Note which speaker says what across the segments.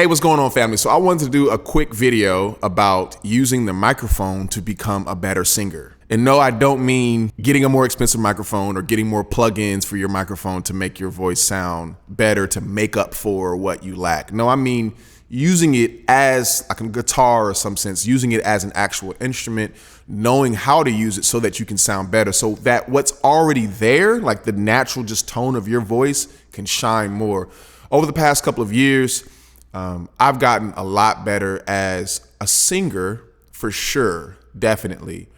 Speaker 1: Hey, what's going on, family? So I wanted to do a quick video about using the microphone to become a better singer. And no, I don't mean getting a more expensive microphone or getting more plugins for your microphone to make your voice sound better, to make up for what you lack. No, I mean using it as like a guitar or some sense, using it as an actual instrument, knowing how to use it so that you can sound better, so that what's already there, like the natural just tone of your voice, can shine more. Over the past couple of years, I've gotten a lot better as a singer, for sure, definitely.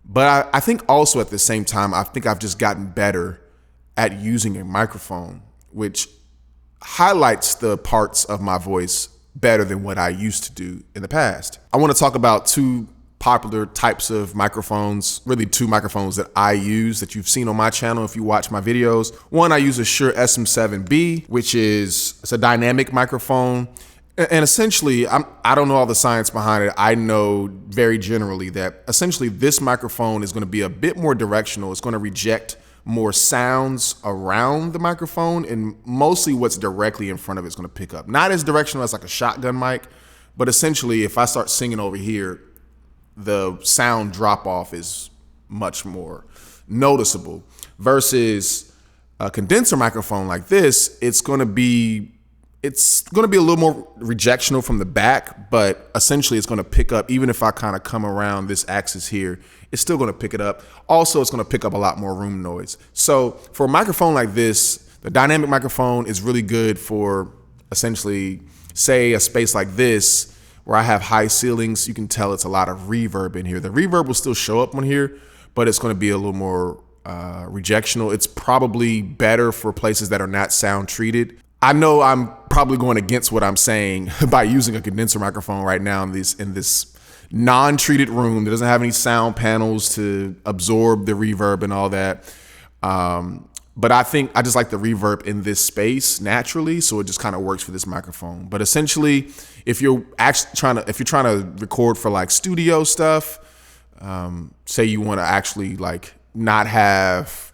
Speaker 1: But I think also at the same time, I think I've just gotten better at using a microphone, which highlights the parts of my voice better than what I used to do in the past. I want to talk about two popular types of microphones, really two microphones that I use that you've seen on my channel if you watch my videos. One, I use a Shure SM7B, which it's a dynamic microphone. And essentially, I don't know all the science behind it. I know very generally that essentially this microphone is going to be a bit more directional. It's going to reject more sounds around the microphone, and mostly what's directly in front of it is going to pick up. Not as directional as like a shotgun mic, but essentially if I start singing over here, the sound drop off is much more noticeable. Versus a condenser microphone like this, it's going to be a little more rejectional from the back, but essentially it's going to pick up. Even if I kind of come around this axis here, it's still going to pick it up. Also, it's going to pick up a lot more room noise. So for a microphone like this, the dynamic microphone is really good for essentially, say, a space like this where I have high ceilings. You can tell it's a lot of reverb in here. The reverb will still show up on here, but it's going to be a little more rejectional. It's probably better for places that are not sound treated. I know I'm probably going against what I'm saying by using a condenser microphone right now in this non-treated room that doesn't have any sound panels to absorb the reverb and all that. But I think I just like the reverb in this space naturally, so it just kind of works for this microphone. But essentially, if you're trying to record for like studio stuff, say you want to actually like not have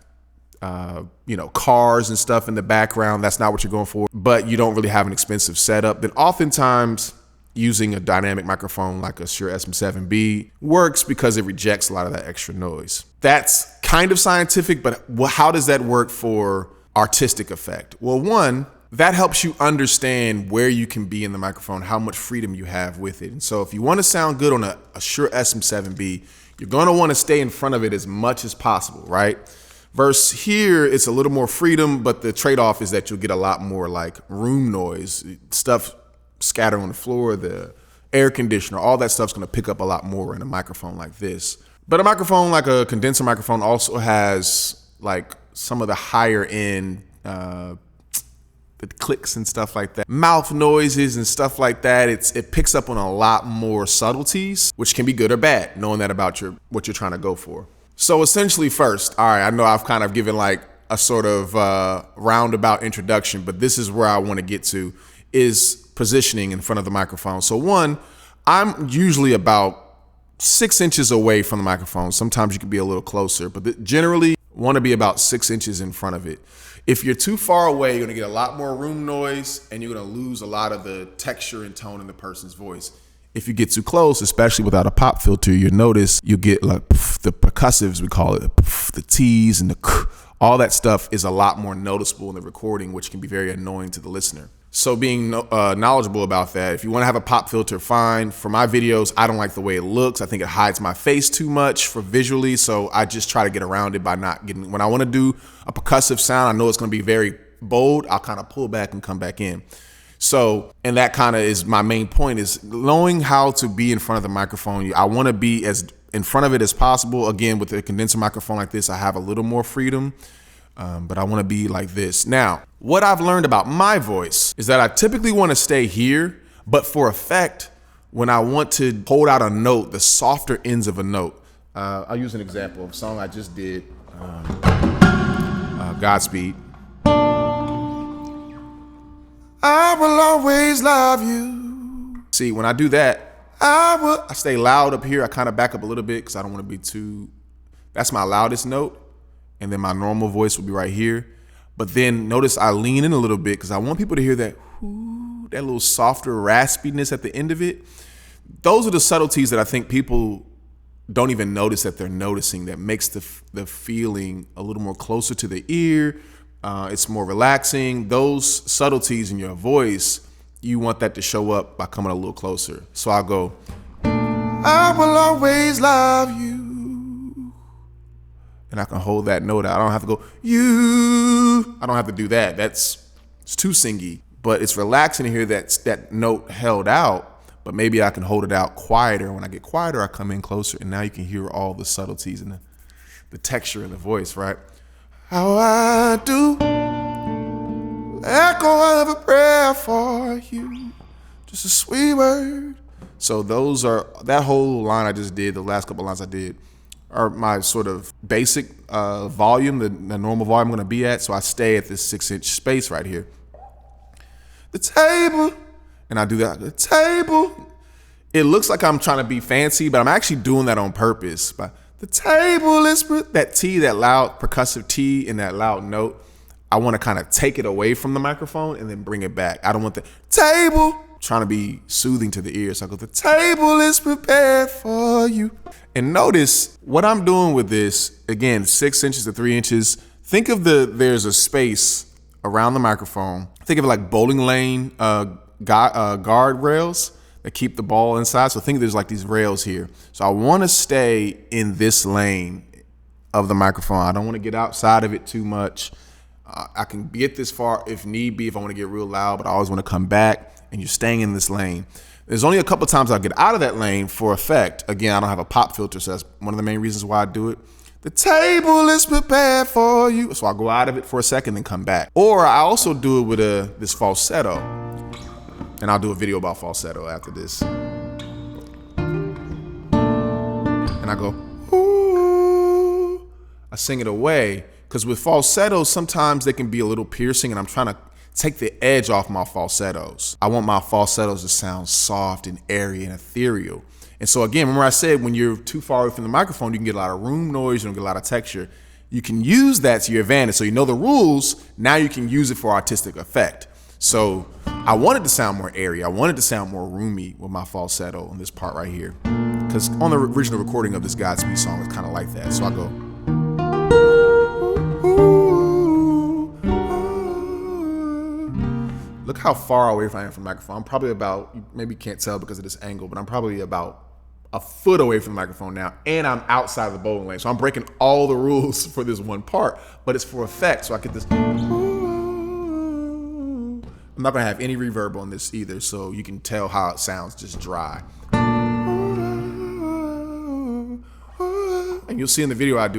Speaker 1: cars and stuff in the background, that's not what you're going for, but you don't really have an expensive setup, then oftentimes using a dynamic microphone like a Shure SM7B works because it rejects a lot of that extra noise. That's kind of scientific, but how does that work for artistic effect? Well, one, that helps you understand where you can be in the microphone, how much freedom you have with it. And so if you want to sound good on a Shure SM7B, you're going to want to stay in front of it as much as possible, right? Versus here, it's a little more freedom, but the trade-off is that you'll get a lot more like room noise, stuff scattered on the floor, the air conditioner, all that stuff's gonna pick up a lot more in a microphone like this. But a microphone like a condenser microphone also has like some of the higher end, the clicks and stuff like that, mouth noises and stuff like that. It picks up on a lot more subtleties, which can be good or bad, knowing that about what you're trying to go for. So essentially first, all right, I know I've kind of given like a sort of roundabout introduction, but this is where I want to get to, is positioning in front of the microphone. So one, I'm usually about 6 inches away from the microphone. Sometimes you can be a little closer, but generally want to be about 6 inches in front of it. If you're too far away, you're going to get a lot more room noise and you're going to lose a lot of the texture and tone in the person's voice. If you get too close, especially without a pop filter, you'll notice you get like the percussives, we call it, the T's and the all that stuff is a lot more noticeable in the recording, which can be very annoying to the listener. So being knowledgeable about that, if you want to have a pop filter, fine. For my videos, I don't like the way it looks. I think it hides my face too much for visually, so I just try to get around it by not getting, when I want to do a percussive sound, I know it's going to be very bold, I'll kind of pull back and come back in. So, and that kind of is my main point, is knowing how to be in front of the microphone. I want to be as in front of it as possible. Again, with a condenser microphone like this, I have a little more freedom, but I want to be like this. Now, what I've learned about my voice is that I typically want to stay here, but for effect, when I want to hold out a note, the softer ends of a note. I'll use an example of a song I just did, Godspeed. I will always love you. See, when I do that, I stay loud up here. I kind of back up a little bit because I don't want to be too, that's my loudest note. And then my normal voice will be right here. But then notice I lean in a little bit because I want people to hear that. Ooh. that little softer raspiness at the end of it. Those are the subtleties that I think people don't even notice that they're noticing, that makes the feeling a little more closer to the ear. It's more relaxing. Those subtleties in your voice, you want that to show up by coming a little closer. So I'll go, I will always love you. And I can hold that note out. I don't have to go, you. I don't have to do that. It's too singy. But it's relaxing to hear that note held out. But maybe I can hold it out quieter. When I get quieter, I come in closer. And now you can hear all the subtleties and the texture of the voice, right? How I do echo of a prayer for you. Just a sweet word. So that whole line I just did, the last couple lines I did, are my sort of basic volume, the normal volume I'm gonna be at. So I stay at this 6-inch space right here. The table, and I do that, the table. It looks like I'm trying to be fancy, but I'm actually doing that on purpose. But the table is, that T, that loud percussive T in that loud note, I wanna kind of take it away from the microphone and then bring it back. I don't want the table, trying to be soothing to the ear. So I go, the table is prepared for you. And notice what I'm doing with this, again, 6 inches to 3 inches. Think of there's a space around the microphone. Think of it like bowling lane guard rails that keep the ball inside. So think there's like these rails here. So I want to stay in this lane of the microphone. I don't want to get outside of it too much. I can get this far if need be, if I want to get real loud, but I always want to come back, and you're staying in this lane. There's only a couple times I'll get out of that lane for effect. Again, I don't have a pop filter, so that's one of the main reasons why I do it. The table is prepared for you. So I'll go out of it for a second and come back. Or I also do it with this falsetto. And I'll do a video about falsetto after this. And I go, ooh. I sing it away. Because with falsettos, sometimes they can be a little piercing, and I'm trying to take the edge off my falsettos. I want my falsettos to sound soft and airy and ethereal. And so again, remember I said when you're too far away from the microphone, you can get a lot of room noise, you don't get a lot of texture. You can use that to your advantage. So you know the rules, now you can use it for artistic effect. So I wanted to sound more airy. I wanted to sound more roomy with my falsetto on this part right here. Because on the original recording of this Godspeed song, it's kind of like that. So I go, look how far away I am from the microphone. I'm probably about, you maybe can't tell because of this angle, but I'm probably about a foot away from the microphone now, and I'm outside of the bowling lane. So I'm breaking all the rules for this one part, but it's for effect. So I get this. I'm not gonna have any reverb on this either, so you can tell how it sounds just dry. And you'll see in the video I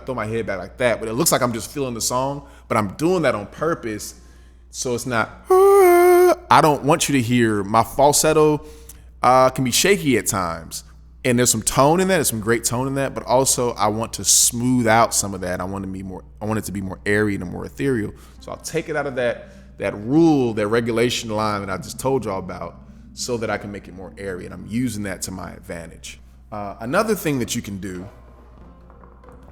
Speaker 1: throw my head back like that, but it looks like I'm just feeling the song, but I'm doing that on purpose. So it's not, I don't want you to hear my falsetto can be shaky at times. And there's some tone in that, there's some great tone in that, but also I want to smooth out some of that. I want it to be more airy and more ethereal. So I'll take it out of that rule, that regulation line that I just told y'all about, so that I can make it more airy, and I'm using that to my advantage. Another thing that you can do,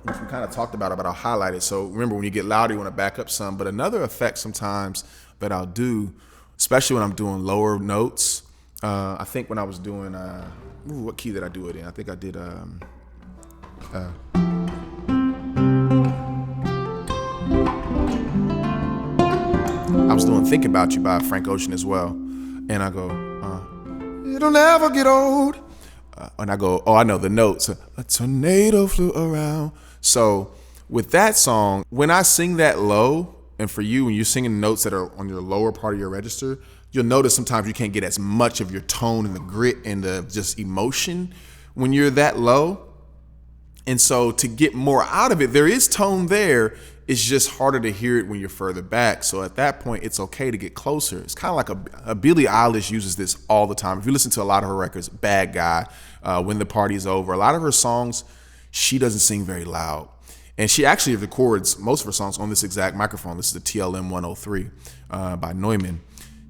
Speaker 1: which we kind of talked about, but I'll highlight it. So remember, when you get louder, you want to back up some. But another effect sometimes that I'll do, especially when I'm doing lower notes, I think when I was doing, what key did I do it in? I think I did, I was doing Think About You by Frank Ocean as well. And I go, it'll never get old. And I go, oh, I know the notes. A tornado flew around. So with that song, when I sing that low, and for you, when you're singing notes that are on your lower part of your register, you'll notice sometimes you can't get as much of your tone and the grit and the just emotion when you're that low. And so to get more out of it, there is tone there. It's just harder to hear it when you're further back. So at that point, it's okay to get closer. It's kind of like a Billie Eilish uses this all the time. If you listen to a lot of her records, Bad Guy, When the Party's Over, a lot of her songs, she doesn't sing very loud. And she actually records most of her songs on this exact microphone. This is the TLM 103 by Neumann.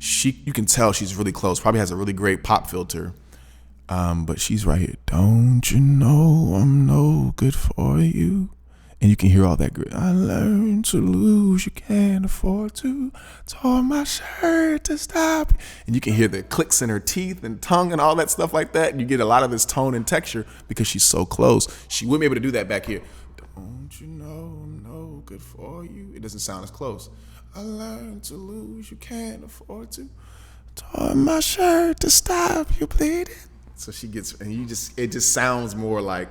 Speaker 1: You can tell she's really close, probably has a really great pop filter. But she's right here. Don't you know I'm no good for you? And you can hear all that grit. I learned to lose, you can't afford to. Tore my shirt to stop. And you can hear the clicks in her teeth and tongue and all that stuff like that. And you get a lot of this tone and texture because she's so close. She wouldn't be able to do that back here. Don't you know I'm no good for you? It doesn't sound as close. I learned to lose, you can't afford to. Tore my shirt to stop you bleeding. So she gets, and it just sounds more like,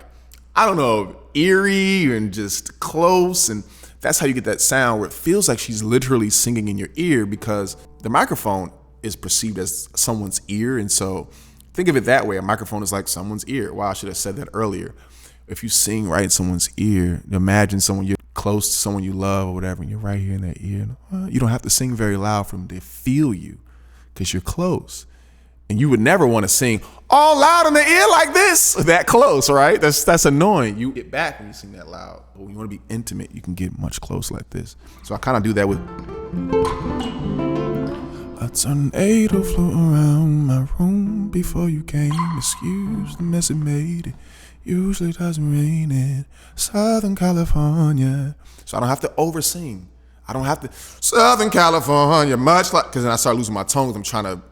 Speaker 1: I don't know, eerie and just close. And that's how you get that sound where it feels like she's literally singing in your ear, because the microphone is perceived as someone's ear. And so think of it that way. A microphone is like someone's ear. Wow, I should have said that earlier. If you sing right in someone's ear, imagine someone you're close to, someone you love or whatever, and you're right here in their ear. You don't have to sing very loud for them to feel you because you're close. And you would never want to sing all loud in the ear like this, that close, right? That's annoying. You get back when you sing that loud. But when you want to be intimate, you can get much closer like this. So I kind of do that with. A tornado flew around my room before you came. Excuse the mess it made. It usually doesn't rain in Southern California. So I don't have to oversing. I don't have to Southern California, much like, because then I start losing my tone because I'm trying to.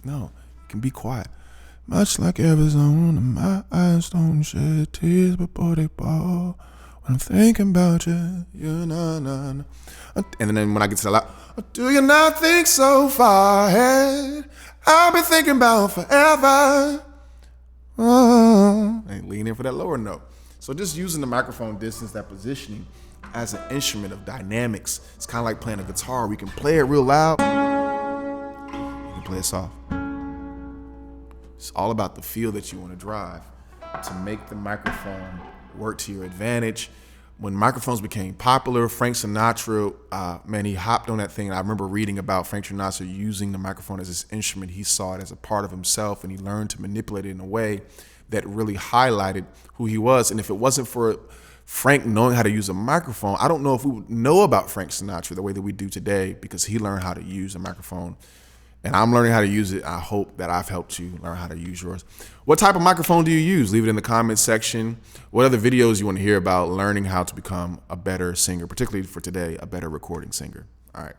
Speaker 1: No. Can be quiet. Much like Arizona, my eyes don't shed tears, but boy, they ball when I'm thinking about you. And then when I get to the loud, do you not think so far ahead? I've been thinking about forever. And lean in for that lower note. So just using the microphone distance, that positioning as an instrument of dynamics. It's kind of like playing a guitar. We can play it real loud. You can play it soft. It's all about the feel that you want to drive to make the microphone work to your advantage. When microphones became popular, Frank Sinatra, man, he hopped on that thing. And I remember reading about Frank Sinatra using the microphone as his instrument. He saw it as a part of himself, and he learned to manipulate it in a way that really highlighted who he was. And if it wasn't for Frank knowing how to use a microphone, I don't know if we would know about Frank Sinatra the way that we do today, because he learned how to use a microphone. And I'm learning how to use it. I hope that I've helped you learn how to use yours. What type of microphone do you use? Leave it in the comments section. What other videos you want to hear about learning how to become a better singer, particularly for today, a better recording singer? All right.